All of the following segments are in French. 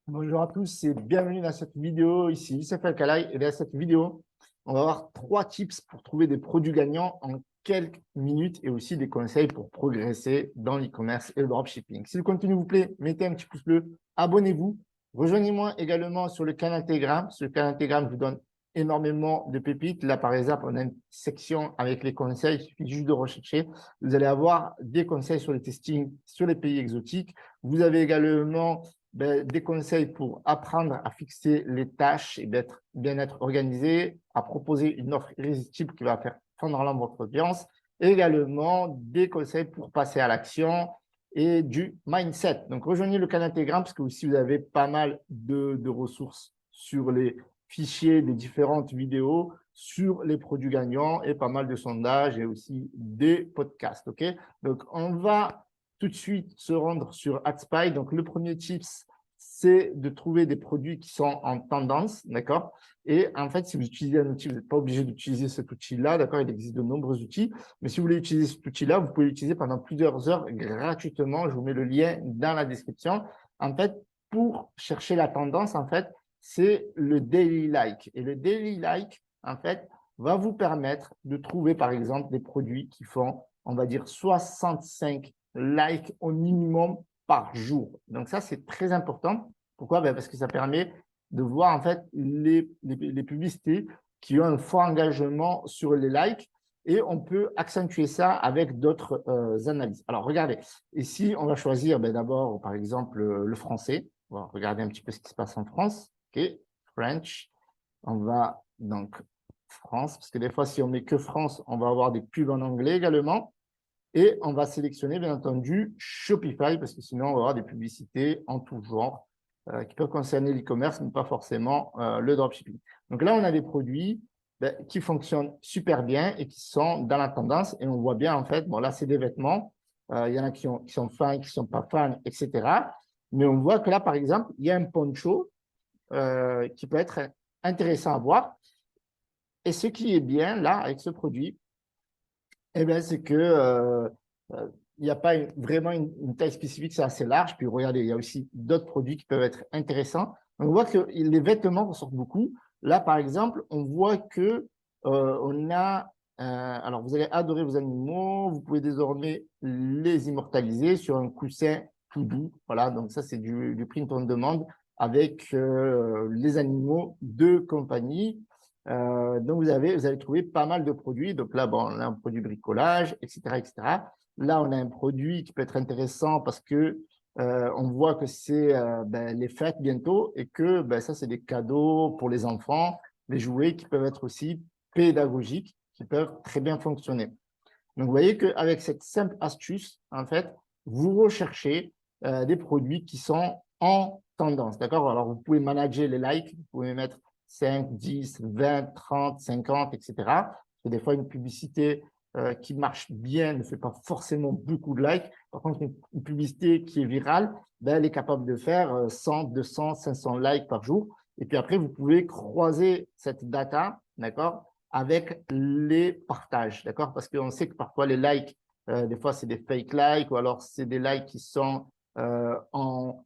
Bonjour à tous et bienvenue dans cette vidéo. Ici Youssef Alkalay et dans cette vidéo, on va voir 3 tips pour trouver des produits gagnants en quelques minutes et aussi des conseils pour progresser dans l'e-commerce et le dropshipping. Si le contenu vous plaît, mettez un petit pouce bleu, abonnez-vous. Rejoignez-moi également sur le canal Telegram. Sur le canal Telegram, je vous donne énormément de pépites. Là, par exemple, on a une section avec les conseils. Il suffit juste de rechercher. Vous allez avoir des conseils sur les testings, sur les pays exotiques. Vous avez également des conseils pour apprendre à fixer les tâches et bien être organisé, à proposer une offre irrésistible qui va faire fondre en votre audience, et également des conseils pour passer à l'action et du mindset. Donc, rejoignez le canal Telegram parce que aussi vous avez pas mal de ressources sur les fichiers des différentes vidéos, sur les produits gagnants et pas mal de sondages et aussi des podcasts. OK? Donc, on va tout de suite se rendre sur AdSpy. Donc, le premier tips, c'est de trouver des produits qui sont en tendance, d'accord? Et en fait, si vous utilisez un outil, vous n'êtes pas obligé d'utiliser cet outil-là, d'accord? Il existe de nombreux outils, mais si vous voulez utiliser cet outil-là, vous pouvez l'utiliser pendant plusieurs heures gratuitement. Je vous mets le lien dans la description. En fait, pour chercher la tendance, en fait, c'est le Daily Like. Et le Daily Like, en fait, va vous permettre de trouver, par exemple, des produits qui font, on va dire, 65 likes au minimum par jour. Donc, ça, c'est très important. Pourquoi? Parce que ça permet de voir, en fait, les publicités qui ont un fort engagement sur les likes et on peut accentuer ça avec d'autres analyses. Alors, regardez, ici, on va choisir d'abord, par exemple, le français. On va regarder un petit peu ce qui se passe en France. OK, French. On va donc France, parce que des fois, si on met que France, on va avoir des pubs en anglais également. Et on va sélectionner, bien entendu, Shopify, parce que sinon, on va avoir des publicités en tout genre qui peuvent concerner l'e-commerce, mais pas forcément le dropshipping. Donc là, on a des produits qui fonctionnent super bien et qui sont dans la tendance. Et on voit bien, en fait, bon, là, c'est des vêtements. Il y en a qui sont fans, qui ne sont pas fans, etc. Mais on voit que là, par exemple, il y a un poncho qui peut être intéressant à voir. Et ce qui est bien, là, avec ce produit, eh bien, c'est que il n'y a pas vraiment une taille spécifique, c'est assez large. Puis regardez, il y a aussi d'autres produits qui peuvent être intéressants. On voit que les vêtements ressortent beaucoup. Là, par exemple, on voit que on a, alors vous allez adorer vos animaux, vous pouvez désormais les immortaliser sur un coussin tout doux. Voilà, donc ça, c'est du print on demand avec les animaux de compagnie. Donc, vous allez trouver pas mal de produits. Donc là, bon, on a un produit bricolage, etc., etc. Là, on a un produit qui peut être intéressant parce que on voit que c'est les fêtes bientôt et que ça, c'est des cadeaux pour les enfants, les jouets qui peuvent être aussi pédagogiques, qui peuvent très bien fonctionner. Donc, vous voyez qu'avec cette simple astuce, en fait, vous recherchez des produits qui sont en tendance. D'accord? Alors, vous pouvez manager les likes, vous pouvez mettre 5, 10, 20, 30, 50, etc. Parce que des fois, une publicité qui marche bien ne fait pas forcément beaucoup de likes. Par contre, une publicité qui est virale, elle est capable de faire 100, 200, 500 likes par jour. Et puis après, vous pouvez croiser cette data, d'accord, avec les partages, d'accord? Parce qu'on sait que parfois les likes, des fois c'est des fake likes ou alors c'est des likes qui sont en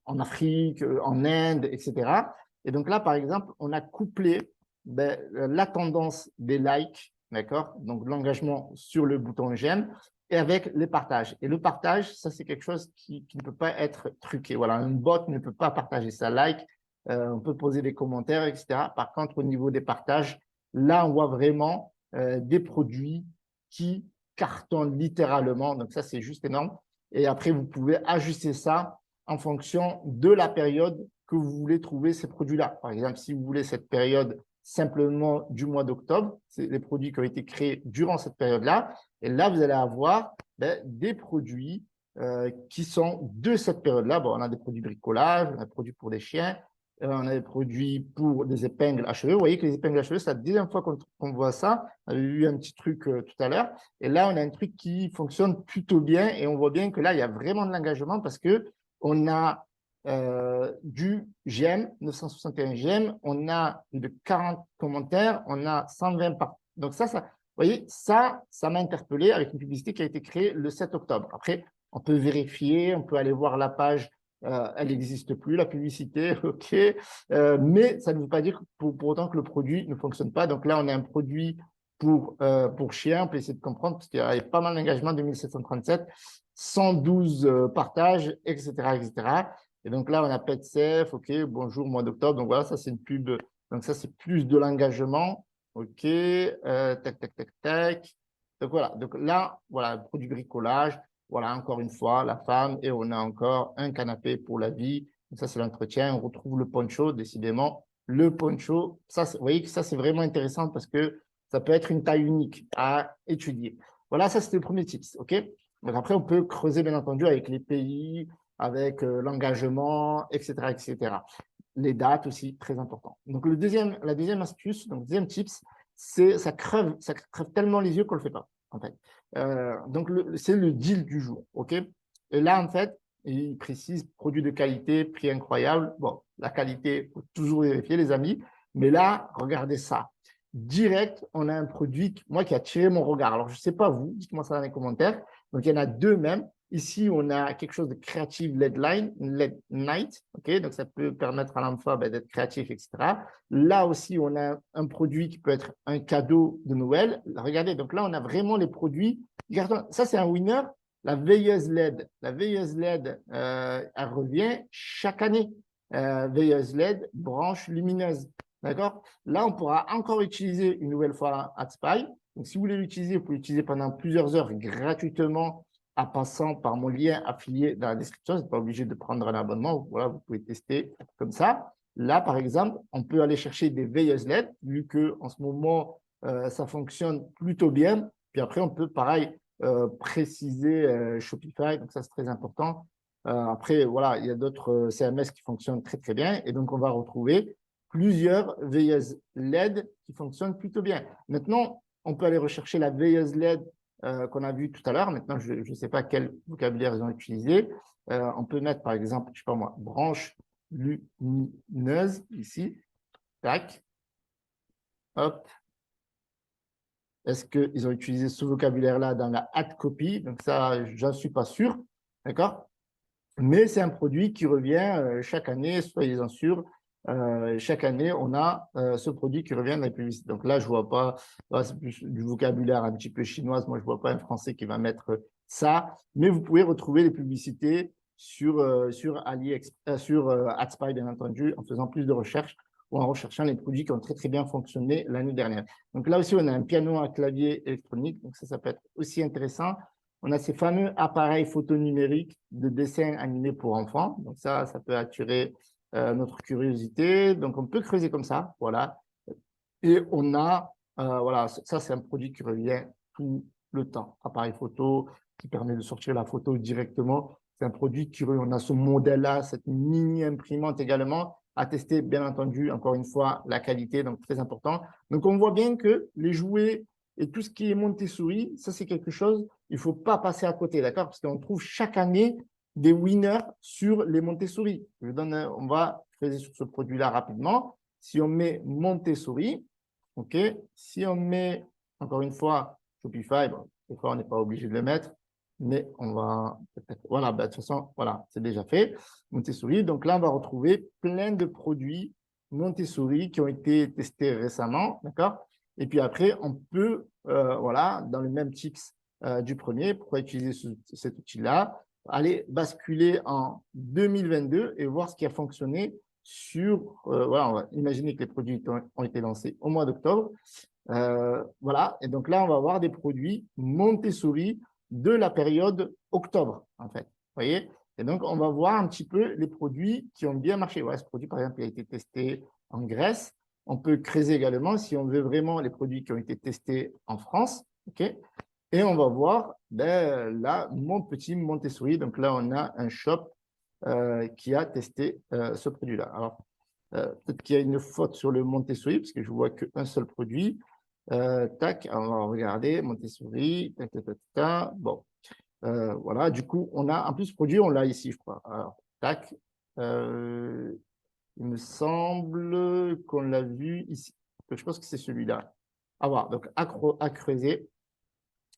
Afrique, en Inde, etc. Et donc là, par exemple, on a couplé la tendance des likes, d'accord? Donc l'engagement sur le bouton j'aime et avec les partages. Et le partage, ça c'est quelque chose qui ne peut pas être truqué. Voilà, un bot ne peut pas partager sa like. On peut poser des commentaires, etc. Par contre, au niveau des partages, là, on voit vraiment des produits qui cartonnent littéralement. Donc, ça, c'est juste énorme. Et après, vous pouvez ajuster ça en fonction de la période que vous voulez trouver ces produits-là. Par exemple, si vous voulez cette période simplement du mois d'octobre, c'est les produits qui ont été créés durant cette période-là. Et là, vous allez avoir des produits qui sont de cette période-là. Bon, on a des produits bricolage, on a des produits pour les chiens, on a des produits pour des épingles à cheveux. Vous voyez que les épingles à cheveux, c'est la deuxième fois qu'on voit ça. On avait vu un petit truc tout à l'heure. Et là, on a un truc qui fonctionne plutôt bien. Et on voit bien que là, il y a vraiment de l'engagement parce qu'on a du j'aime, 961 j'aime, on a de 40 commentaires, on a 120 par. Donc vous voyez, ça m'a interpellé avec une publicité qui a été créée le 7 octobre. Après, on peut vérifier, on peut aller voir la page elle n'existe plus, la publicité, OK. Mais ça ne veut pas dire pour autant que le produit ne fonctionne pas. Donc là, on a un produit pour chiens. On peut essayer de comprendre parce qu'il y a pas mal d'engagement, 2737, 112 partages, etc., etc. Et donc là, on a PetSafe, OK, bonjour, mois d'octobre. Donc voilà, ça, c'est une pub. Donc ça, c'est plus de l'engagement. OK, tac, tac, tac, tac. Donc voilà, donc là, voilà, produit bricolage. Voilà, encore une fois, la femme, et on a encore un canapé pour la vie. Donc ça, c'est l'entretien. On retrouve le poncho, décidément. Le poncho, ça, vous voyez que ça, c'est vraiment intéressant parce que ça peut être une taille unique à étudier. Voilà, ça, c'était le premier tips. OK? Donc après, on peut creuser, bien entendu, avec les pays, avec l'engagement, etc., etc. Les dates aussi, très important. Donc, la deuxième astuce, donc deuxième tips, c'est ça crève tellement les yeux qu'on ne le fait pas, en fait. Donc, c'est le deal du jour. OK? Et là, en fait, il précise produit de qualité, prix incroyable. Bon, la qualité, il faut toujours vérifier, les amis. Mais là, regardez ça. Direct, on a un produit, moi, qui a tiré mon regard. Alors, je ne sais pas vous, dites-moi ça dans les commentaires. Donc, il y en a deux même. Ici, on a quelque chose de créatif, LED Night. OK, donc, ça peut permettre à l'enfant d'être créatif, etc. Là aussi, on a un produit qui peut être un cadeau de Noël. Regardez, donc là, on a vraiment les produits. Regardez, ça, c'est un winner. La veilleuse LED. La veilleuse LED, elle revient chaque année. Veilleuse LED, branche lumineuse. D'accord? Là, on pourra encore utiliser une nouvelle fois AdSpy. Donc, si vous voulez l'utiliser, vous pouvez l'utiliser pendant plusieurs heures gratuitement en passant par mon lien affilié dans la description. Vous n'êtes pas obligé de prendre un abonnement. Voilà, vous pouvez tester comme ça. Là, par exemple, on peut aller chercher des veilleuses LED, vu qu'en ce moment, ça fonctionne plutôt bien. Puis après, on peut, pareil, préciser Shopify. Donc, ça, c'est très important. Après, voilà, il y a d'autres CMS qui fonctionnent très, très bien. Et donc, on va retrouver plusieurs veilleuses LED qui fonctionnent plutôt bien. Maintenant, on peut aller rechercher la veilleuse LED qu'on a vue tout à l'heure. Maintenant, je ne sais pas quel vocabulaire ils ont utilisé. On peut mettre, par exemple, je ne sais pas moi, branche lumineuse ici. Tac. Hop. Est-ce qu'ils ont utilisé ce vocabulaire-là dans la ad copy? Donc ça, j'en suis pas sûr. D'accord? Mais c'est un produit qui revient chaque année, soyez-en sûrs. Chaque année, on a ce produit qui revient dans les publicités. Donc là, je ne vois pas, c'est plus du vocabulaire un petit peu chinoise. Moi, je ne vois pas un Français qui va mettre ça. Mais vous pouvez retrouver les publicités sur AdSpy, bien entendu, en faisant plus de recherches ou en recherchant les produits qui ont très, très bien fonctionné l'année dernière. Donc là aussi, on a un piano à clavier électronique. Donc ça peut être aussi intéressant. On a ces fameux appareils photo numériques de dessin animé pour enfants. Donc ça peut attirer notre curiosité. Donc on peut creuser comme ça, voilà. Et on a, voilà, ça c'est un produit qui revient tout le temps. Appareil photo qui permet de sortir la photo directement. C'est un produit qui revient. On a ce modèle-là, cette mini imprimante également à tester, bien entendu, encore une fois, la qualité, donc très important. Donc on voit bien que les jouets et tout ce qui est Montessori, ça c'est quelque chose, il ne faut pas passer à côté, d'accord? Parce qu'on trouve chaque année des winners sur les Montessori. On va creuser sur ce produit-là rapidement. Si on met Montessori, OK, si on met, encore une fois, Shopify, bon, des fois on n'est pas obligé de le mettre, mais on va peut-être, voilà, de toute façon, voilà, c'est déjà fait. Montessori, donc là, on va retrouver plein de produits Montessori qui ont été testés récemment, d'accord? Et puis après, on peut, voilà, dans le même tips du premier, pourquoi utiliser cet outil-là, aller basculer en 2022 et voir ce qui a fonctionné sur, voilà, on va imaginer que les produits ont été lancés au mois d'octobre. Voilà, et donc là, on va avoir des produits Montessori de la période octobre, en fait. Vous voyez? Et donc, on va voir un petit peu les produits qui ont bien marché. Voilà, ce produit, par exemple, il a été testé en Grèce. On peut creuser également si on veut vraiment les produits qui ont été testés en France. OK? Et on va voir, ben, là, mon petit Montessori. Donc là, on a un shop qui a testé ce produit-là. Alors, peut-être qu'il y a une faute sur le Montessori, parce que je ne vois qu'un seul produit. Tac, on va regarder Montessori. Tac, tac, tac, tac. Bon, voilà. Du coup, on a, en plus, ce produit, on l'a ici, je crois. Alors, tac. Il me semble qu'on l'a vu ici. Je pense que c'est celui-là. À voir. Donc, à creuser.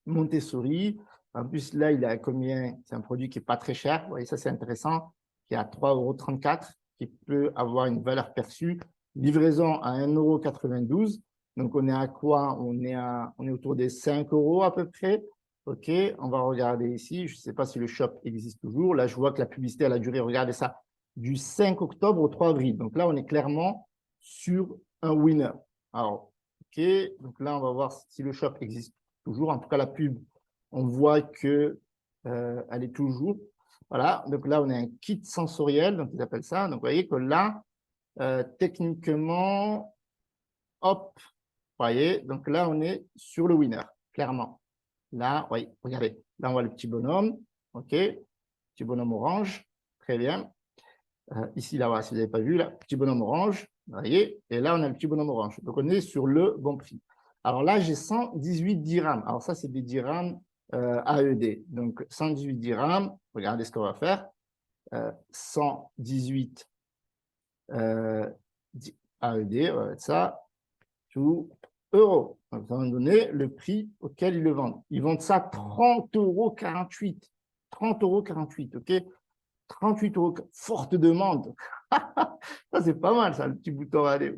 Montessori. En plus, là, il a combien? C'est un produit qui n'est pas très cher. Vous voyez, ça, c'est intéressant. qui est à 3,34 €, qui peut avoir une valeur perçue. Livraison à 1,92 €. Donc, on est à quoi? On est autour des 5 € à peu près. OK, on va regarder ici. Je ne sais pas si le shop existe toujours. Là, je vois que la publicité, elle a duré, regardez ça, du 5 octobre au 3 avril. Donc là, on est clairement sur un winner. Alors, OK, donc là, on va voir si le shop existe toujours. En tout cas, la pub, on voit que elle est toujours. Voilà, donc là, on a un kit sensoriel, donc ils appellent ça. Donc, vous voyez que là, techniquement, hop, vous voyez, donc là, on est sur le winner, clairement. Là, oui, regardez, là, on voit le petit bonhomme, OK, petit bonhomme orange, très bien. Ici, là, voilà, si vous n'avez pas vu, là, petit bonhomme orange, vous voyez, et là, on a le petit bonhomme orange. Donc, on est sur le bon prix. Alors là, j'ai 118 dirhams. Alors ça, c'est des dirhams AED. Donc, 118 dirhams, regardez ce qu'on va faire. 118 AED, on va mettre ça, tout euros. Donc, ça va nous donner le prix auquel ils le vendent. Ils vendent ça 30,48 €. 30,48 €, OK? 38 €, forte demande. Ça, c'est pas mal, ça, le petit bouton. Allez.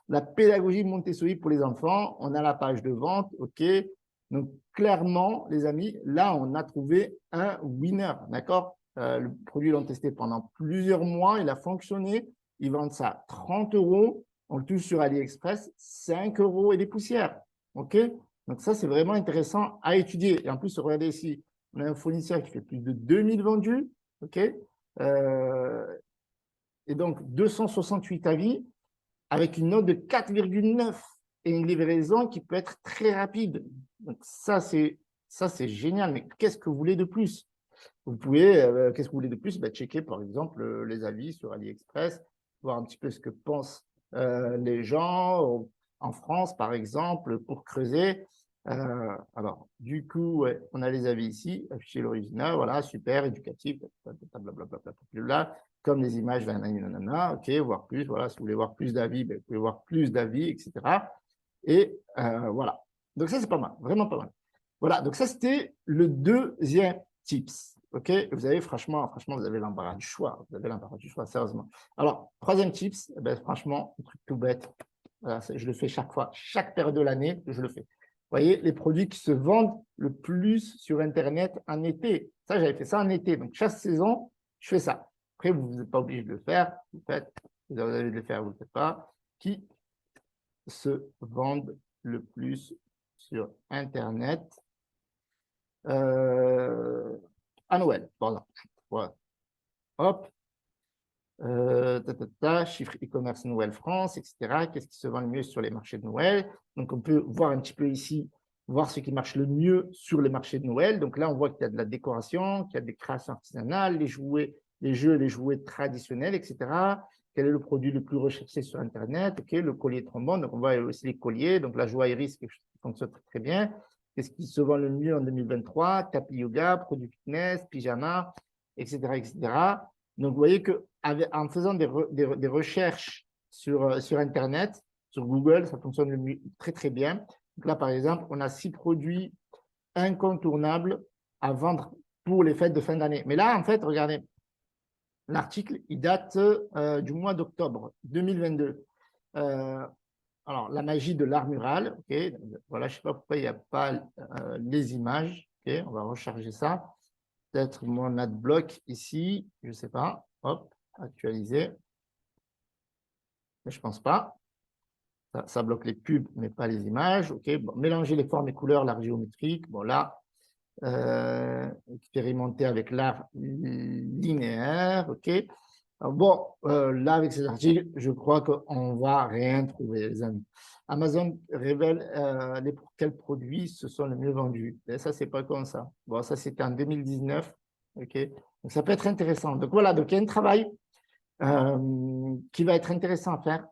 La pédagogie Montessori pour les enfants. On a la page de vente, OK? Donc, clairement, les amis, là, on a trouvé un winner, d'accord? Le produit, ils l'ont testé pendant plusieurs mois. Il a fonctionné. Ils vendent ça 30 €. On le touche sur AliExpress, 5 € et des poussières, OK? Donc, ça, c'est vraiment intéressant à étudier. Et en plus, regardez ici, on a un fournisseur qui fait plus de 2000 vendus, OK? Et donc, 268 avis avec une note de 4,9 et une livraison qui peut être très rapide. Donc, ça, c'est génial. Mais qu'est-ce que vous voulez de plus? Vous pouvez, qu'est-ce que vous voulez de plus? Checker, par exemple, les avis sur AliExpress, voir un petit peu ce que pensent les gens en France, par exemple, pour creuser. Alors, du coup, ouais, on a les avis ici, afficher l'original, voilà, super, éducatif, blablabla, comme les images, nanana, ok, voir plus, voilà, si vous voulez voir plus d'avis, vous pouvez voir plus d'avis, etc. Et voilà. Donc, ça, c'est pas mal, vraiment pas mal. Voilà, donc ça, c'était le deuxième tips. OK, vous avez franchement, vous avez l'embarras du choix. Vous avez l'embarras du choix, sérieusement. Alors, troisième tips, franchement, un truc tout bête. Voilà, je le fais chaque fois, chaque période de l'année, je le fais. Vous voyez, les produits qui se vendent le plus sur Internet en été. Ça, j'avais fait ça en été. Donc, chaque saison, je fais ça. Après, vous n'êtes pas obligé de le faire. Vous faites, vous avez envie de le faire, vous ne le faites pas. Qui se vendent le plus sur Internet à Noël, par exemple. Voilà. Hop. Chiffre e-commerce Noël France, etc. Qu'est-ce qui se vend le mieux sur les marchés de Noël? Donc, on peut voir un petit peu ici, voir ce qui marche le mieux sur les marchés de Noël. Donc là, on voit qu'il y a de la décoration, qu'il y a des créations artisanales, les jouets, les jeux, les jouets traditionnels, etc. Quel est le produit le plus recherché sur Internet? OK, le collier trombone. Donc, on voit aussi les colliers. Donc, la joaillerie, c'est quelque chose qui fonctionne très, très bien. Qu'est-ce qui se vend le mieux en 2023? Tapis yoga, produits fitness, pyjama, etc., etc. Donc, vous voyez qu'en faisant des recherches sur Internet, sur Google, ça fonctionne très, très bien. Donc là, par exemple, on a 6 produits incontournables à vendre pour les fêtes de fin d'année. Mais là, en fait, regardez, l'article, il date du mois d'octobre 2022. Alors, la magie de l'art mural, ok. Voilà, je ne sais pas pourquoi il n'y a pas les images. Ok, on va recharger ça. Peut-être mon adblock ici, je ne sais pas. Hop, actualiser. Mais je ne pense pas. Ça bloque les pubs, mais pas les images. Ok, bon, mélanger les formes et couleurs, l'art géométrique. Bon, là, expérimenter avec l'art linéaire. Ok. Alors, bon, là, avec ces articles, je crois qu'on ne va rien trouver, les amis. Amazon révèle pour quels produits se sont les mieux vendus. Et ça, c'est pas comme ça. Bon, ça, c'était en 2019. OK. Donc, ça peut être intéressant. Donc, voilà. Donc, il y a un travail qui va être intéressant à faire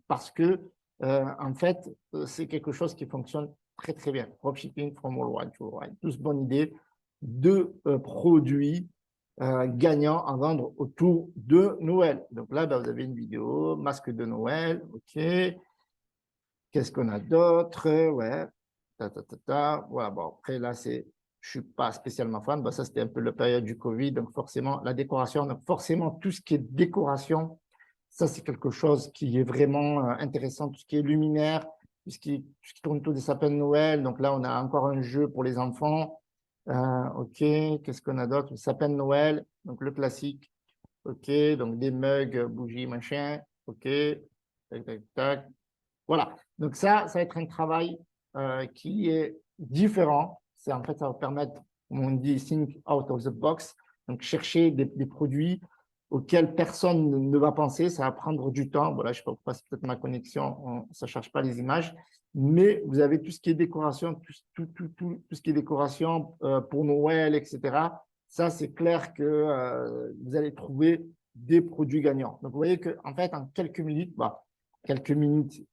parce que, en fait, c'est quelque chose qui fonctionne très, très bien. Dropshipping from worldwide to worldwide. Tous bonne idée de produits gagnants à vendre autour de Noël. Donc là, vous avez une vidéo, masque de Noël, OK. Qu'est-ce qu'on a d'autre? Ouais. Voilà, bon, après, là, c'est je ne suis pas spécialement fan. Ça, c'était un peu la période du Covid. Donc, forcément, la décoration. Donc, forcément, tout ce qui est décoration, ça, c'est quelque chose qui est vraiment intéressant. Tout ce qui est luminaire, tout ce qui tourne autour des sapins de Noël. Donc, là, on a encore un jeu pour les enfants. OK, qu'est-ce qu'on a d'autre? Le sapin de Noël, donc le classique. OK, donc des mugs, bougies, machin. OK, tac, tac, tac. Voilà. Donc, ça va être un travail qui est différent. En fait, ça va permettre, comme on dit, think out of the box. Donc, chercher des produits auxquels personne ne va penser. Ça va prendre du temps. Voilà, je ne sais pas pourquoi, c'est peut-être ma connexion, ça ne cherche pas les images. Mais vous avez tout ce qui est décoration, tout ce qui est décoration pour Noël, etc. Ça, c'est clair que vous allez trouver des produits gagnants. Donc, vous voyez qu'en fait, en quelques minutes,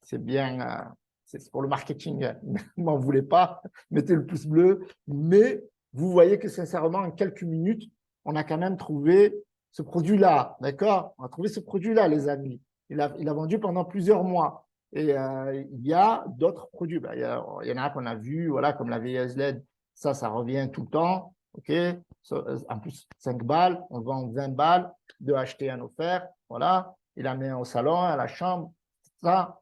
c'est bien, c'est pour le marketing, ne m'en voulez pas, mettez le pouce bleu, mais vous voyez que sincèrement, en quelques minutes, on a quand même trouvé ce produit-là, d'accord? On a trouvé ce produit-là, les amis. Il a vendu pendant plusieurs mois. Et il y a d'autres produits. Il y en a qu'on a vu, voilà, comme la VS LED, ça revient tout le temps. OK? En plus, 5 balles, on vend 20 balles, 2 achetés, un offert. Voilà, il la met au salon, à la chambre. Ça,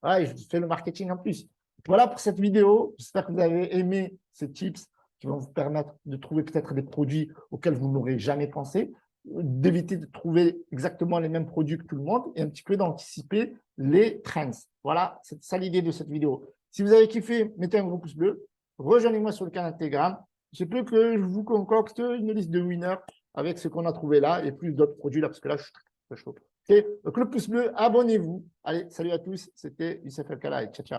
voilà, et je fais le marketing en plus. Voilà pour cette vidéo. J'espère que vous avez aimé ces tips qui vont vous permettre de trouver peut-être des produits auxquels vous n'aurez jamais pensé, d'éviter de trouver exactement les mêmes produits que tout le monde et un petit peu d'anticiper les trends. Voilà, c'est ça l'idée de cette vidéo. Si vous avez kiffé, mettez un gros pouce bleu. Rejoignez-moi sur le canal Telegram. Je peux que je vous concocte une liste de winners avec ce qu'on a trouvé là et plus d'autres produits là, parce que là, je suis très chaud. Okay, donc le pouce bleu, abonnez-vous. Allez, salut à tous. C'était Youssef El Kalaï. Ciao, ciao.